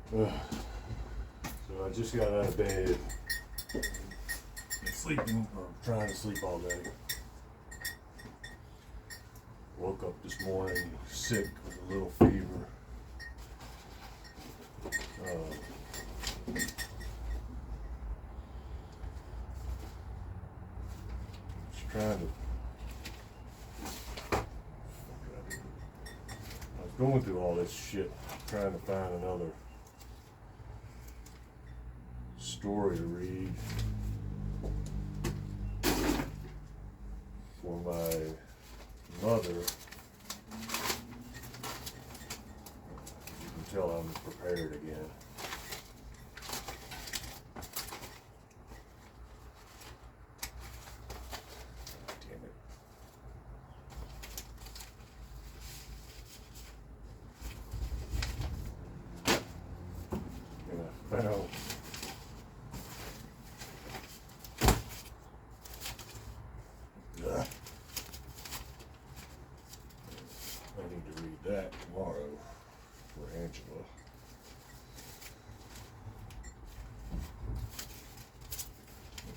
So I just got out of bed. Been sleeping or trying to sleep all day. Woke up this morning sick with a little fever. Just trying to. I was going through all this shit, trying to find another story to read for my mother. You can tell I'm prepared again. Damn it. And I found I need to read that tomorrow for Angela.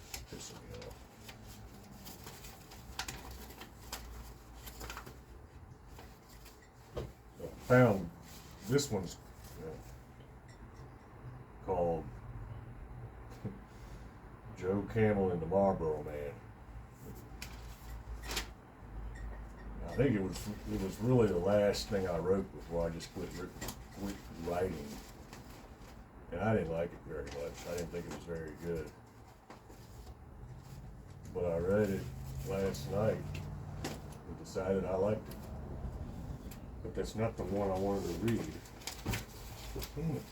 It's pissing me off. I found this one's called Joe Camel and the Marlboro Man. I think it was really the last thing I wrote before I just quit writing, and I didn't like it very much. I didn't think it was very good, but I read it last night and decided I liked it. But that's not the one I wanted to read. Damn it.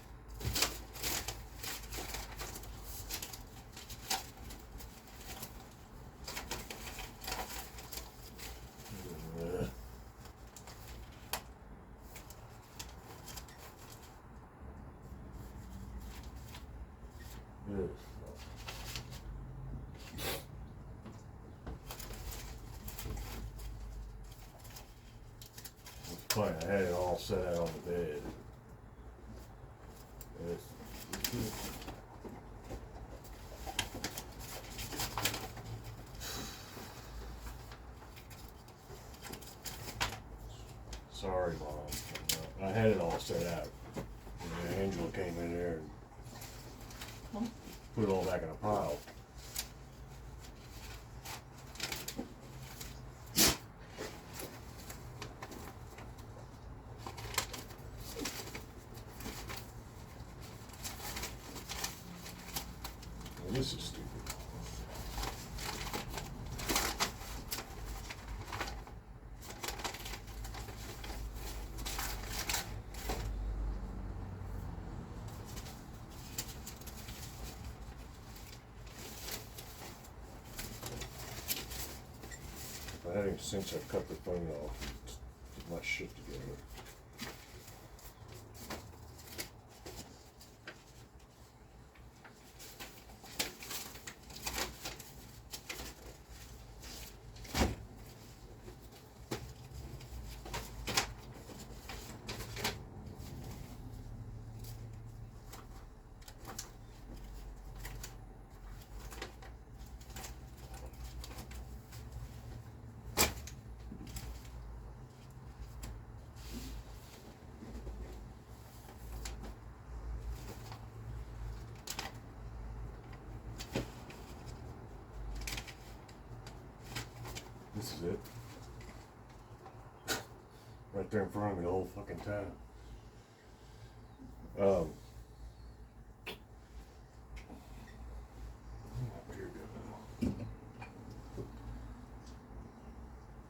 It's funny, I had it all set out on the bed. Sorry, Mom. I had it all set out. And then Angela came in there and put it all back in a pile. Well, this is stupid. I had him since I cut the phone off, get my shit together. This is it. Right there in front of me the whole fucking time. Dear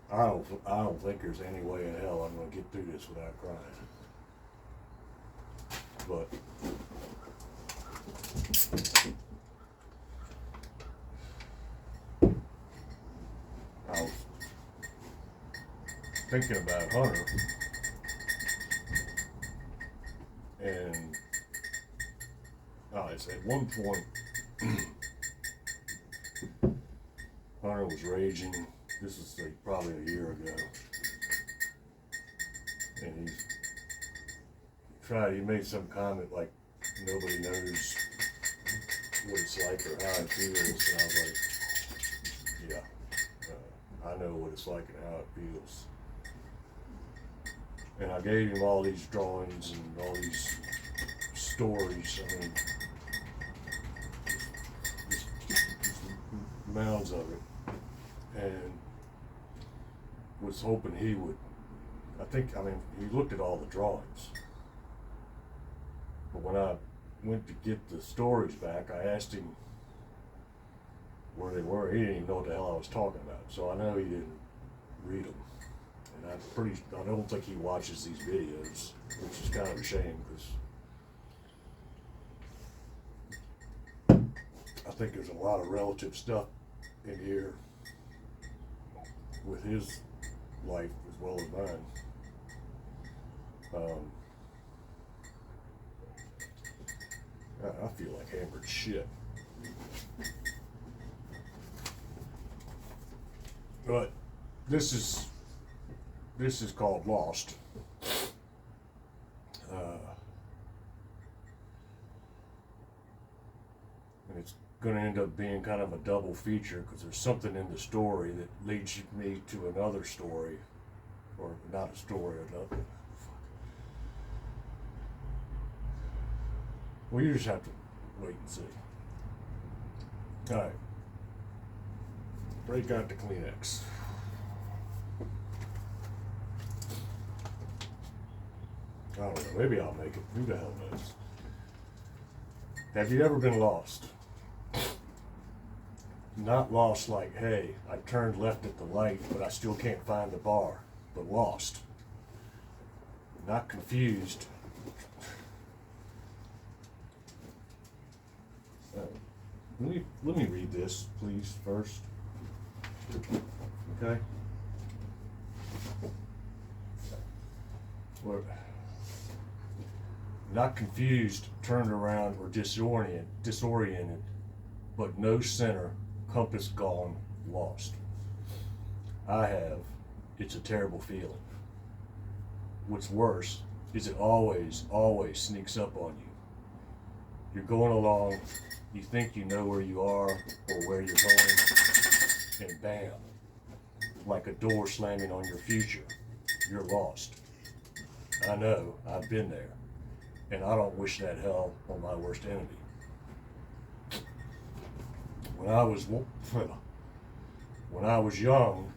God. I don't think there's any way in hell I'm gonna get through this without crying. But I was thinking about Hunter, and at one point Hunter was raging. This is like probably a year ago, and he made some comment like nobody knows what it's like or how it feels. And I was like, yeah, I know what it's like and how it feels. And I gave him all these drawings and all these stories. I mean, just mounds of it. And was hoping he would, he looked at all the drawings. But when I went to get the stories back, I asked him where they were. He didn't even know what the hell I was talking about. So I know he didn't read them. And I don't think he watches these videos, which is kind of a shame because I think there's a lot of relative stuff in here with his life as well as mine. I feel like hammered shit. But this is called Lost. And it's going to end up being kind of a double feature because there's something in the story that leads me to another story, or not a story, another. Well, you just have to wait and see. All right. Break out the kleenex. I don't know, maybe I'll make it. Who the hell knows? Have you ever been lost? Not lost like, hey, I turned left at the light, but I still can't find the bar, but lost. Not confused. Let me read this, please, first. Okay? We're not confused, turned around, or disoriented, but no center, compass gone, lost. I have. It's a terrible feeling. What's worse is it always sneaks up on you. You're going along, you think you know where you are or where you're going, and bam, like a door slamming on your future, you're lost. I know, I've been there, and I don't wish that hell on my worst enemy. When I was young,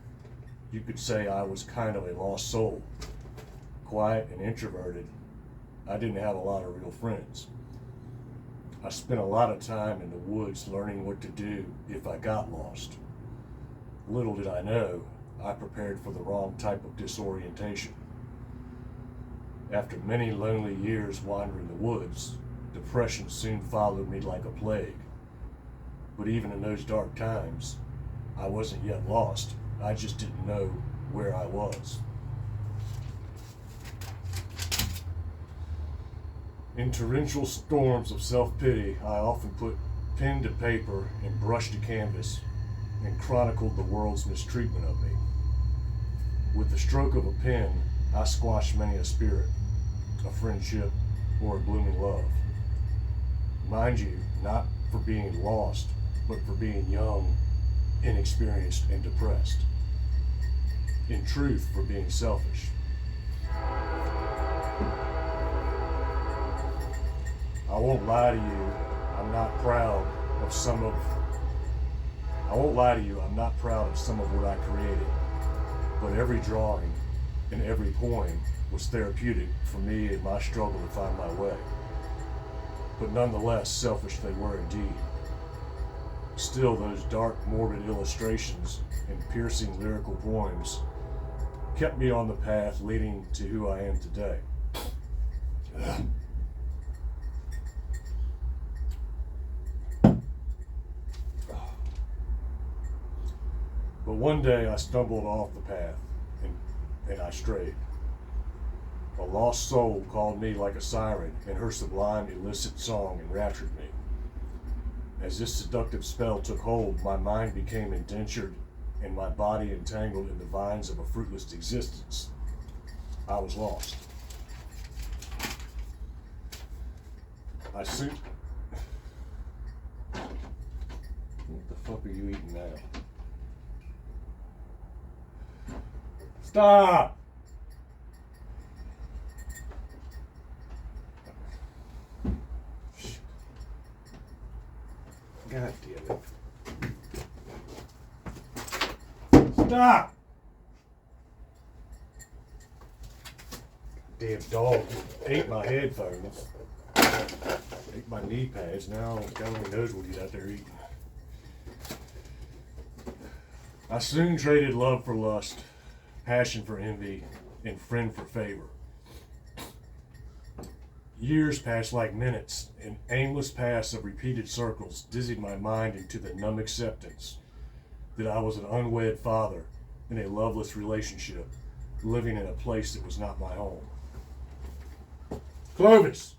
you could say I was kind of a lost soul, quiet and introverted. I didn't have a lot of real friends. I spent a lot of time in the woods learning what to do if I got lost. Little did I know, I prepared for the wrong type of disorientation. After many lonely years wandering the woods, depression soon followed me like a plague. But even in those dark times, I wasn't yet lost. I just didn't know where I was. In torrential storms of self-pity, I often put pen to paper and brush to canvas and chronicled the world's mistreatment of me. With the stroke of a pen, I squashed many a spirit, a friendship, or a blooming love. Mind you, not for being lost, but for being young, inexperienced, and depressed. In truth, for being selfish. I won't lie to you, I'm not proud of some of what I created, but every drawing and every poem was therapeutic for me in my struggle to find my way. But nonetheless, selfish they were indeed. Still, those dark, morbid illustrations and piercing lyrical poems kept me on the path leading to who I am today. But one day I stumbled off the path and I strayed. A lost soul called me like a siren, and her sublime, illicit song enraptured me. As this seductive spell took hold, my mind became indentured and my body entangled in the vines of a fruitless existence. I was lost. I soon. What the fuck are you eating now? Stop! God damn it. Stop! Damn dog ate my headphones. Ate my knee pads. Now God only knows what he's out there eating. I soon traded love for lust, passion for envy, and friend for favor. Years passed like minutes, an aimless pass of repeated circles dizzied my mind into the numb acceptance that I was an unwed father in a loveless relationship, living in a place that was not my home. Clovis!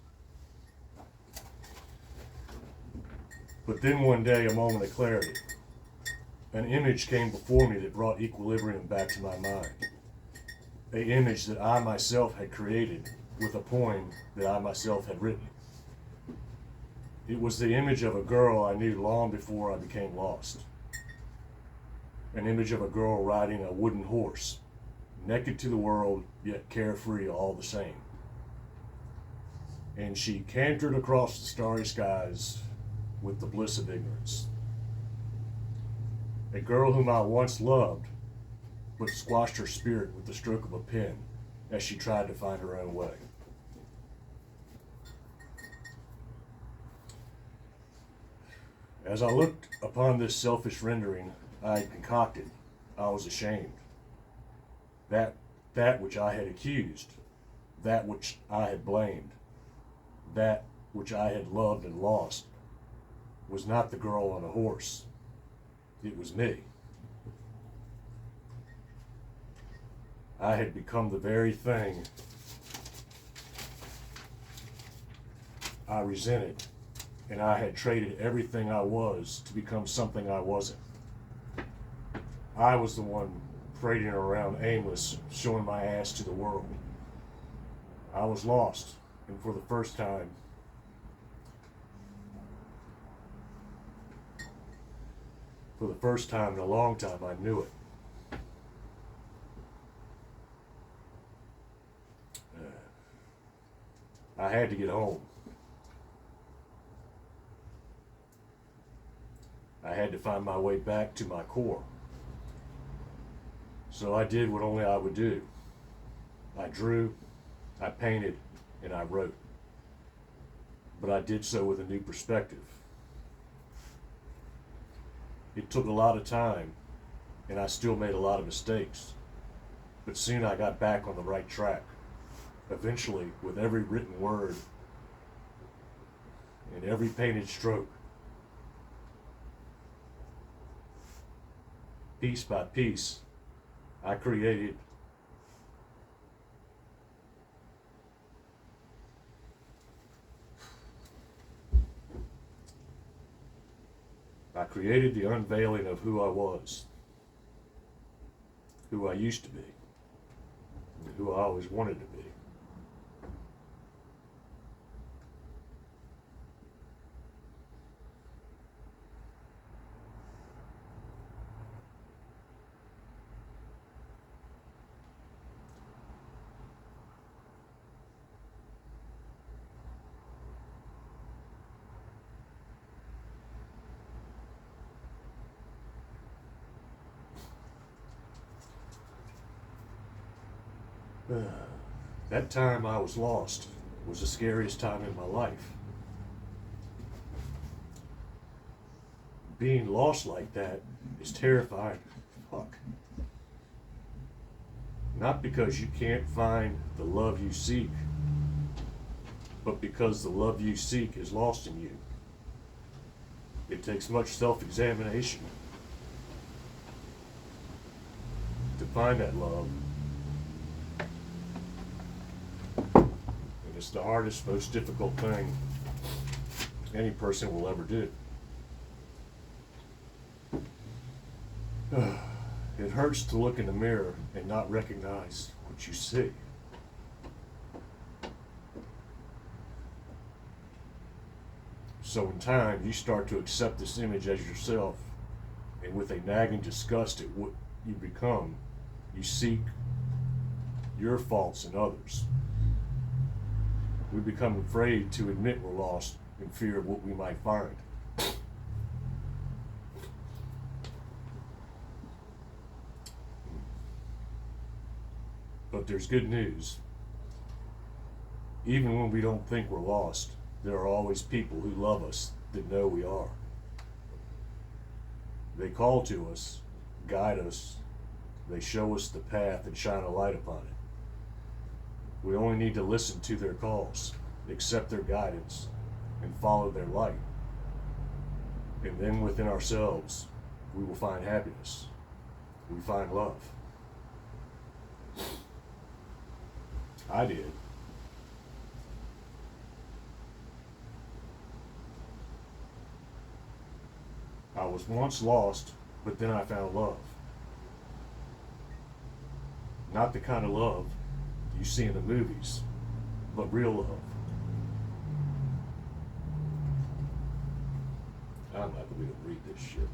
But then one day, a moment of clarity. An image came before me that brought equilibrium back to my mind. An image that I myself had created with a poem that I myself had written. It was the image of a girl I knew long before I became lost. An image of a girl riding a wooden horse, naked to the world, yet carefree all the same. And she cantered across the starry skies with the bliss of ignorance. A girl whom I once loved, but squashed her spirit with the stroke of a pen as she tried to find her own way. As I looked upon this selfish rendering I had concocted, I was ashamed. That which I had accused, that which I had blamed, that which I had loved and lost, was not the girl on a horse. It was me. I had become the very thing I resented, and I had traded everything I was to become something I wasn't. I was the one parading around aimless, showing my ass to the world. I was lost, and for the first time, in a long time, I knew it. I had to get home. I had to find my way back to my core. So I did what only I would do. I drew, I painted, and I wrote. But I did so with a new perspective. It took a lot of time, and I still made a lot of mistakes. But soon I got back on the right track. Eventually, with every written word and every painted stroke, piece by piece, I created the unveiling of who I was, who I used to be, and who I always wanted to be. That time I was lost was the scariest time in my life. Being lost like that is terrifying. Fuck. Not because you can't find the love you seek, but because the love you seek is lost in you. It takes much self-examination to find that love. It's the hardest, most difficult thing any person will ever do. It hurts to look in the mirror and not recognize what you see. So in time, you start to accept this image as yourself, and with a nagging disgust at what you become, you seek your faults in others. We become afraid to admit we're lost in fear of what we might find. But there's good news. Even when we don't think we're lost, there are always people who love us that know we are. They call to us, guide us, they show us the path and shine a light upon it. We only need to listen to their calls, accept their guidance, and follow their light. And then within ourselves, we will find happiness. We find love. I did. I was once lost, but then I found love. Not the kind of love you see in the movies, but real love. I'm not going to read this shit.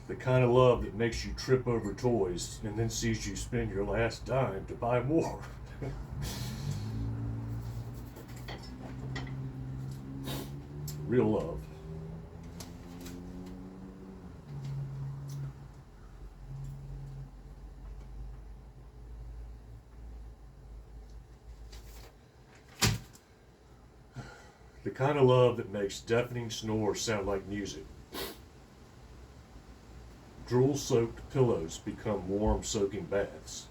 The kind of love that makes you trip over toys and then sees you spend your last dime to buy more. Real love. The kind of love that makes deafening snores sound like music. Drool-soaked pillows become warm, soaking baths.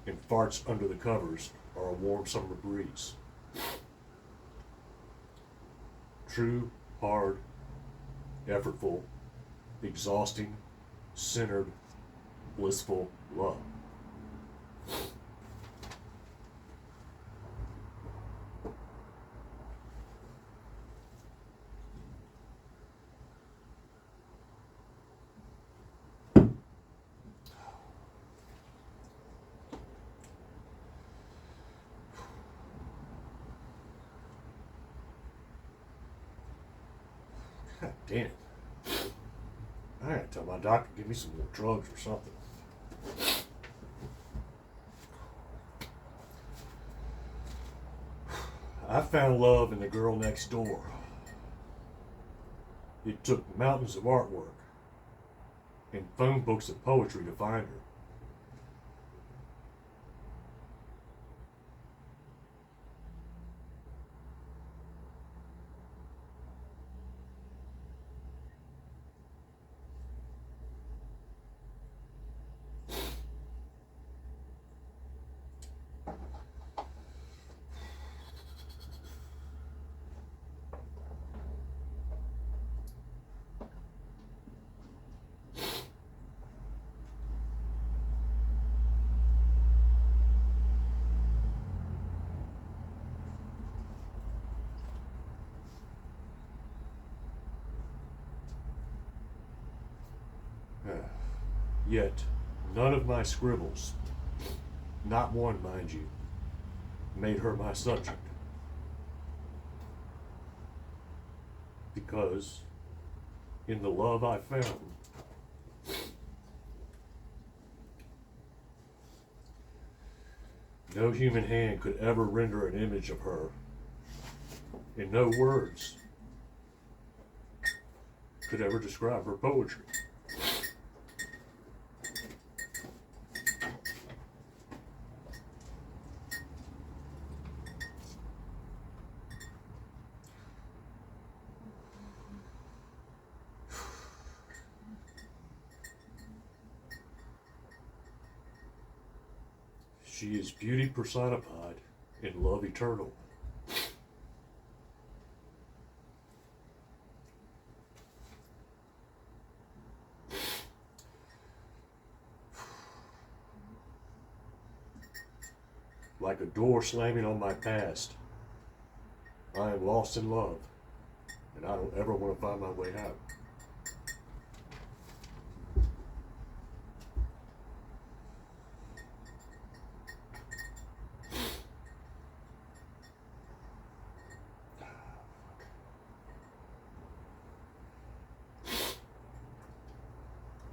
And farts under the covers are a warm summer breeze. True, hard, effortful, exhausting, centered, blissful love. God damn it. I gotta tell my doctor to give me some more drugs or something. I found love in the girl next door. It took mountains of artwork and phone books of poetry to find her. Yet, none of my scribbles, not one, mind you, made her my subject. Because, in the love I found, no human hand could ever render an image of her, and no words could ever describe her poetry. She is beauty personified and love eternal. Like a door slamming on my past, I am lost in love, and I don't ever want to find my way out.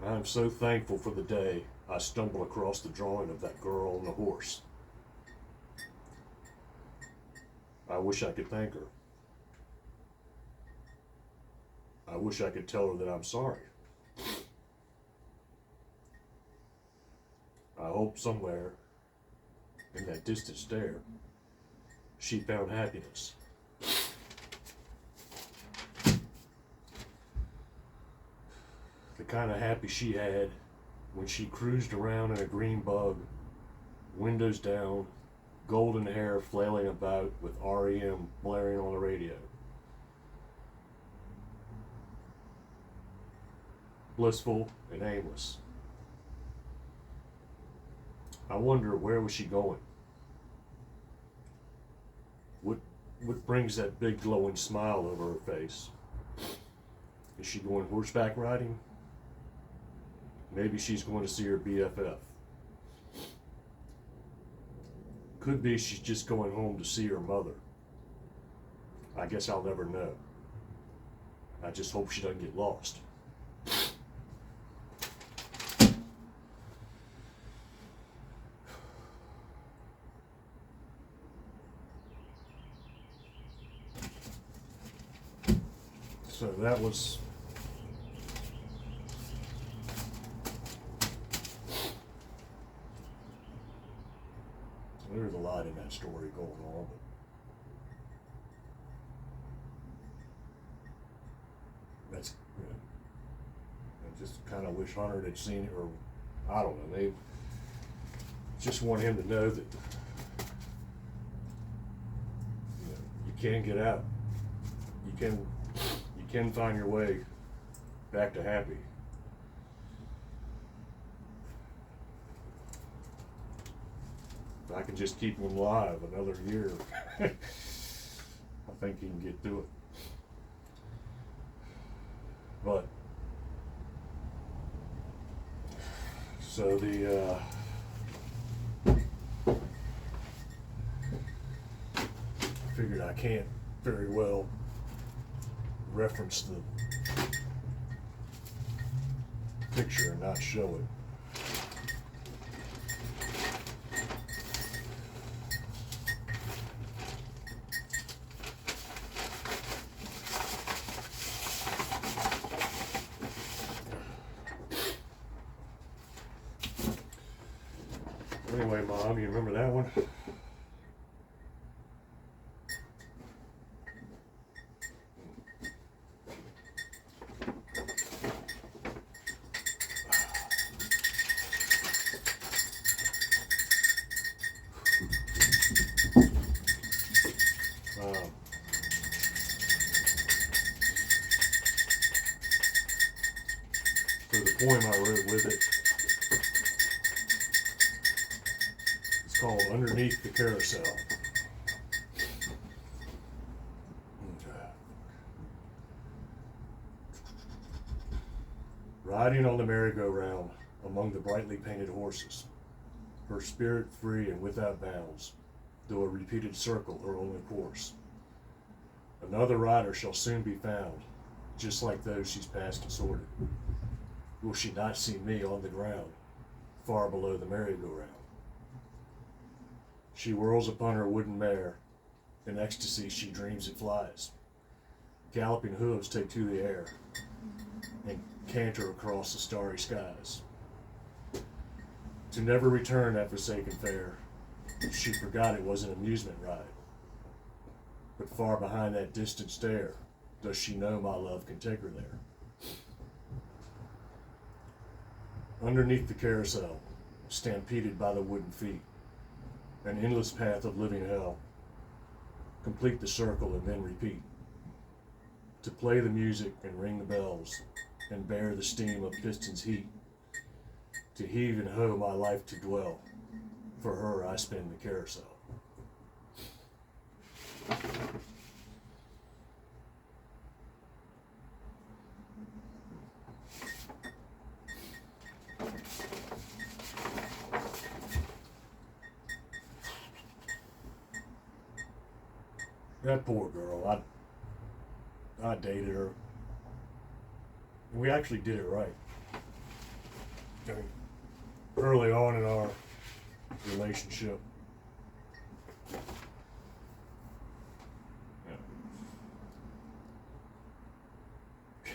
I am so thankful for the day I stumbled across the drawing of that girl on the horse. I wish I could thank her. I wish I could tell her that I'm sorry. I hope somewhere in that distant stare, she found happiness. The kind of happy she had when she cruised around in a green bug, windows down, golden hair flailing about with REM blaring on the radio. Blissful and aimless. I wonder, where was she going? What brings that big glowing smile over her face? Is she going horseback riding? Maybe she's going to see her BFF. Could be she's just going home to see her mother. I guess I'll never know. I just hope she doesn't get lost. So that was there's a lot in that story going on, but that's, you know, I just kind of wish Hunter had seen it, or I don't know, they just want him to know that, you know, you can get out, you can find your way back to happy. If I can just keep him alive another year, I think he can get through it. But, so figured I can't very well reference the picture and not show it. Anyway, Mom, you remember that one? So the poem I wrote with it, it's called Underneath the Carousel. Riding on the merry-go-round among the brightly painted horses, her spirit free and without bounds, though a repeated circle her only course. Another rider shall soon be found, just like those she's passed and sorted. Will she not see me on the ground, far below the merry-go-round? She whirls upon her wooden mare, in ecstasy she dreams it flies. Galloping hooves take to the air, and canter across the starry skies. To never return that forsaken fair, she forgot it was an amusement ride. But far behind that distant stare, does she know my love can take her there? Underneath the carousel, stampeded by the wooden feet, an endless path of living hell. Complete the circle and then repeat. To play the music and ring the bells, and bear the steam of pistons' heat. To heave and hoe my life to dwell, for her I spin the carousel. That poor girl, I dated her. We actually did it right. early on in our relationship.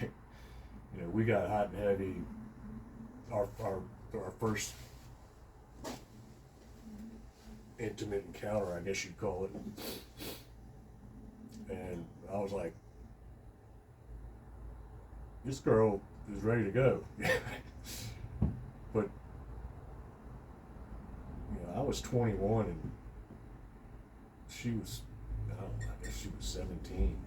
You know, we got hot and heavy. Our first intimate encounter, I guess you'd call it. And I was like, this girl is ready to go. But you know, I was 21 and she was, I don't know, I guess she was 17.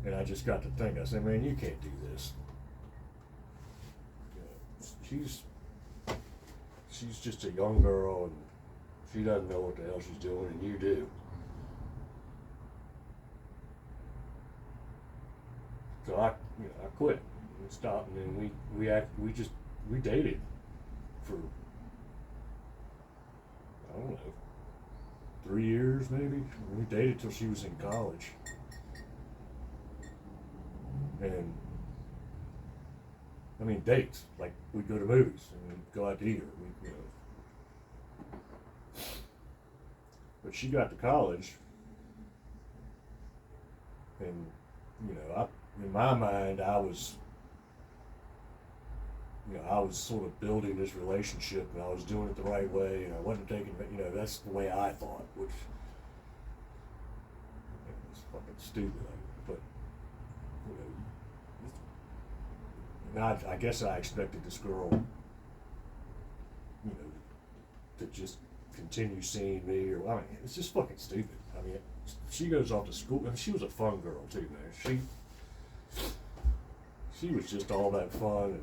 And I just got to think, I said, man, you can't do this. You know, she's just a young girl and she doesn't know what the hell she's doing, and you do. So I quit and stopped, and then we dated for, I don't know, 3 years maybe. We dated till she was in college, and I mean dates, like we'd go to movies and we'd go out to eat, or you know. But she got to college, and you know, in my mind, I was sort of building this relationship, and I was doing it the right way, and I wasn't taking, you know, that's the way I thought, which was fucking stupid. But you know, and I guess I expected this girl, you know, to just continue seeing me, or I mean, it's just fucking stupid. I mean, she goes off to school. I mean, she was a fun girl too, man. She was just all that fun, and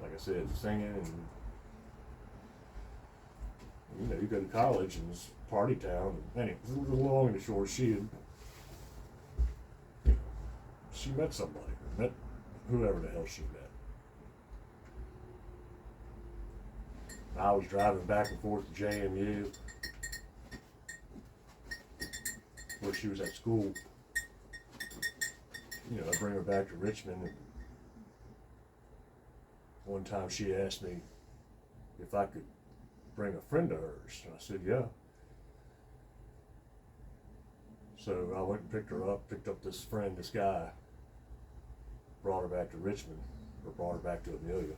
like I said, singing, and you know, you go to college and it's party town. And anyway, the long and the short, she met somebody, or met whoever the hell she met. I was driving back and forth to JMU, where she was at school. You know, I bring her back to Richmond, and one time she asked me if I could bring a friend of hers, and I said, yeah. So I went and picked her up, picked up this friend, this guy, brought her back to Richmond, or brought her back to Amelia.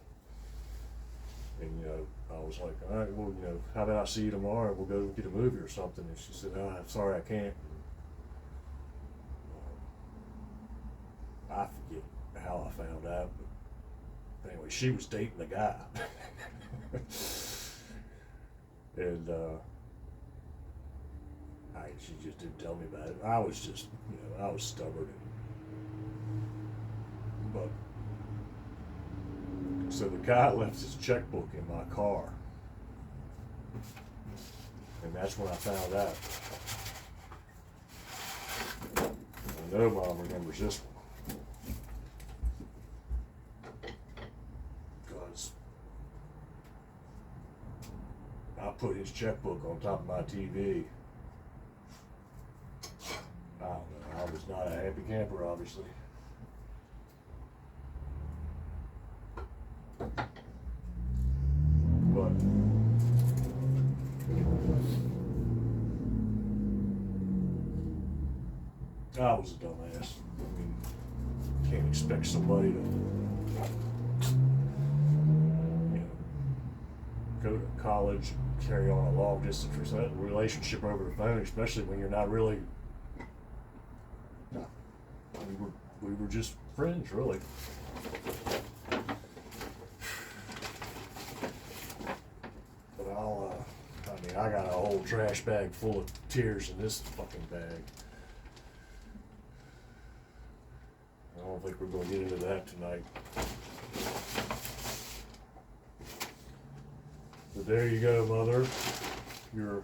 And, you know, I was like, all right, well, you know, how about I see you tomorrow and we'll go get a movie or something? And she said, oh, I'm sorry, I can't. I forget how I found out, but anyway, she was dating the guy. And she just didn't tell me about it. I was just, you know, I was stubborn. But so the guy left his checkbook in my car, and that's when I found out. I know Mom remembers this one, because I put his checkbook on top of my TV. I don't know, I was not a happy camper, obviously. But I was a dumbass. I mean, can't expect somebody to, you know, go to college, carry on a long distance relationship over the phone, especially when you're not really. We were just friends, really. I got a whole trash bag full of tears in this fucking bag. I don't think we're going to get into that tonight. But there you go, Mother. Your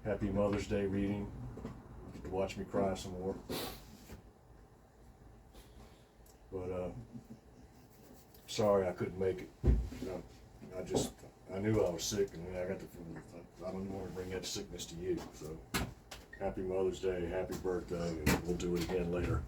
happy Mother's Day reading. You get to watch me cry some more. But sorry I couldn't make it. I knew I was sick, and I got the. I don't want to bring that sickness to you. So Happy Mother's Day, happy birthday, and we'll do it again later.